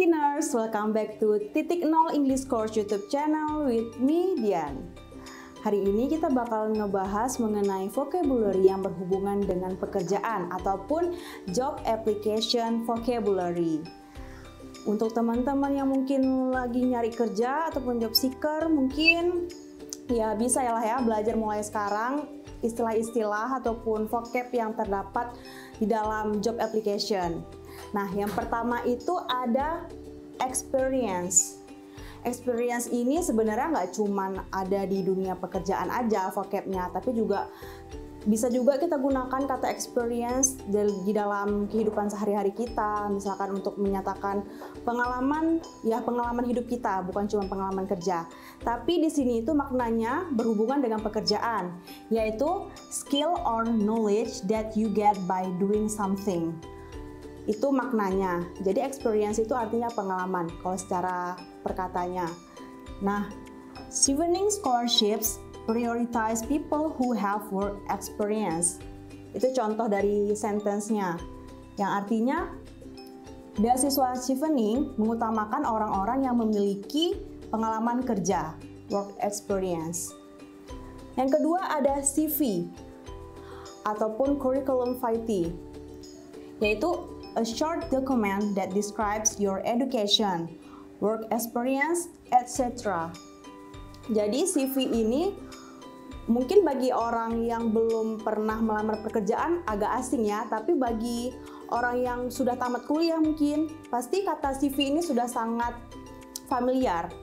Tiners, welcome back to Titik Nol English Course YouTube channel with me, Dian. Hari ini kita bakal ngebahas mengenai vocabulary yang berhubungan dengan pekerjaan ataupun job application vocabulary. Untuk teman-teman yang mungkin lagi nyari kerja ataupun job seeker, mungkin ya bisa ya belajar mulai sekarang istilah-istilah ataupun vocab yang terdapat di dalam job application. Nah, yang pertama itu ada experience. Experience ini sebenarnya nggak cuma ada di dunia pekerjaan aja vocabnya, tapi juga bisa juga kita gunakan kata experience di dalam kehidupan sehari-hari kita, misalkan untuk menyatakan pengalaman hidup kita, bukan cuma pengalaman kerja. Tapi di sini itu maknanya berhubungan dengan pekerjaan, yaitu skill or knowledge that you get by doing something. Itu maknanya. Jadi experience itu artinya pengalaman kalau secara perkatanya. Nah, chevening scholarships prioritize people who have work experience. Itu contoh dari sentence-nya. Yang artinya beasiswa chevening mengutamakan orang-orang yang memiliki pengalaman kerja, work experience. Yang kedua ada CV ataupun curriculum vitae, yaitu a short document that describes your education, work experience, etc. Jadi CV ini mungkin bagi orang yang belum pernah melamar pekerjaan agak asing ya, tapi bagi orang yang sudah tamat kuliah mungkin pasti kata CV ini sudah sangat familiar.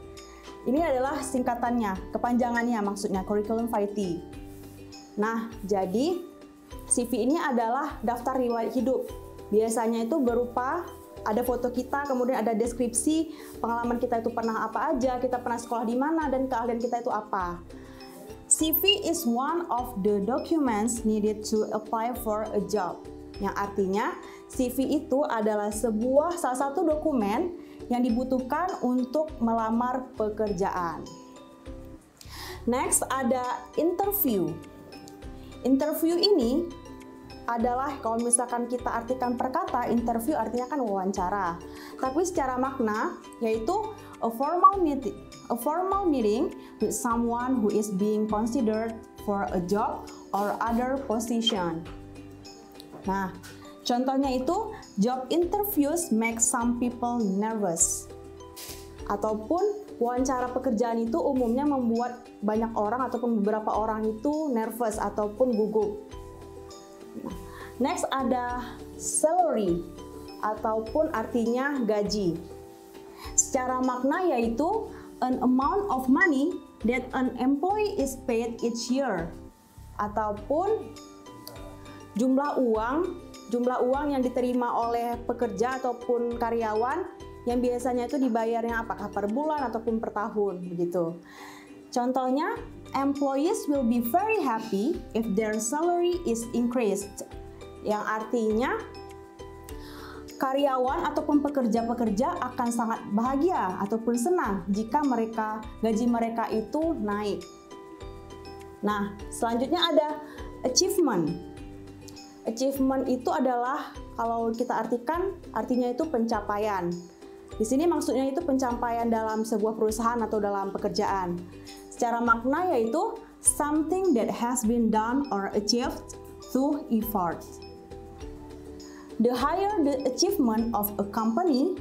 Ini adalah singkatannya, kepanjangannya maksudnya curriculum vitae. Nah, jadi CV ini adalah daftar riwayat hidup. Biasanya itu berupa ada foto kita, kemudian ada deskripsi pengalaman kita itu pernah apa aja, kita pernah sekolah di mana, dan keahlian kita itu apa. CV is one of the documents needed to apply for a job. Yang artinya CV itu adalah salah satu dokumen yang dibutuhkan untuk melamar pekerjaan. Next ada interview. Interview ini adalah kalau misalkan kita artikan per kata, interview artinya kan wawancara. Tapi secara makna yaitu a formal meeting with someone who is being considered for a job or other position. Nah, contohnya itu job interviews make some people nervous. Ataupun wawancara pekerjaan itu umumnya membuat banyak orang ataupun beberapa orang itu nervous ataupun gugup. Next ada salary ataupun artinya gaji. Secara makna yaitu an amount of money that an employee is paid each year, ataupun jumlah uang yang diterima oleh pekerja ataupun karyawan yang biasanya itu dibayarnya apakah per bulan ataupun per tahun begitu. Contohnya, employees will be very happy if their salary is increased. Yang artinya karyawan ataupun pekerja-pekerja akan sangat bahagia ataupun senang jika gaji mereka itu naik. Nah, selanjutnya ada achievement. Achievement itu adalah kalau kita artikan artinya itu pencapaian. Di sini maksudnya itu pencapaian dalam sebuah perusahaan atau dalam pekerjaan. Secara makna yaitu something that has been done or achieved through effort. The higher the achievement of a company,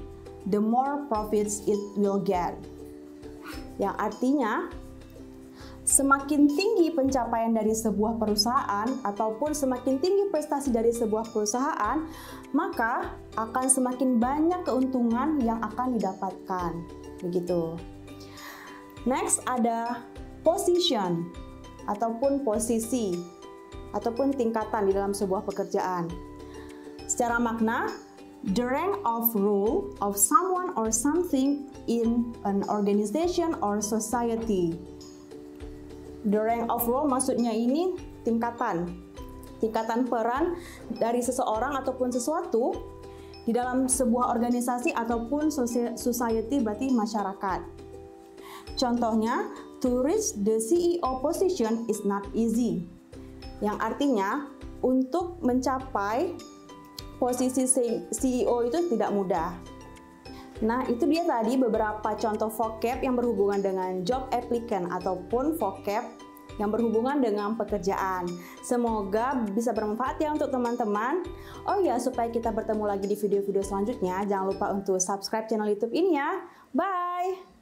the more profits it will get. Yang artinya, semakin tinggi pencapaian dari sebuah perusahaan ataupun semakin tinggi prestasi dari sebuah perusahaan, maka akan semakin banyak keuntungan yang akan didapatkan. Begitu. Next ada position ataupun posisi ataupun tingkatan di dalam sebuah pekerjaan. Secara makna, the rank of role of someone or something in an organization or society. The rank of role maksudnya ini tingkatan peran dari seseorang ataupun sesuatu di dalam sebuah organisasi ataupun society, berarti masyarakat. Contohnya, to reach the CEO position is not easy. Yang artinya, untuk mencapai posisi CEO itu tidak mudah. Nah, itu dia tadi beberapa contoh vocab yang berhubungan dengan job applicant ataupun vocab yang berhubungan dengan pekerjaan. Semoga bisa bermanfaat ya untuk teman-teman. Oh ya, supaya kita bertemu lagi di video-video selanjutnya, jangan lupa untuk subscribe channel YouTube ini ya. Bye!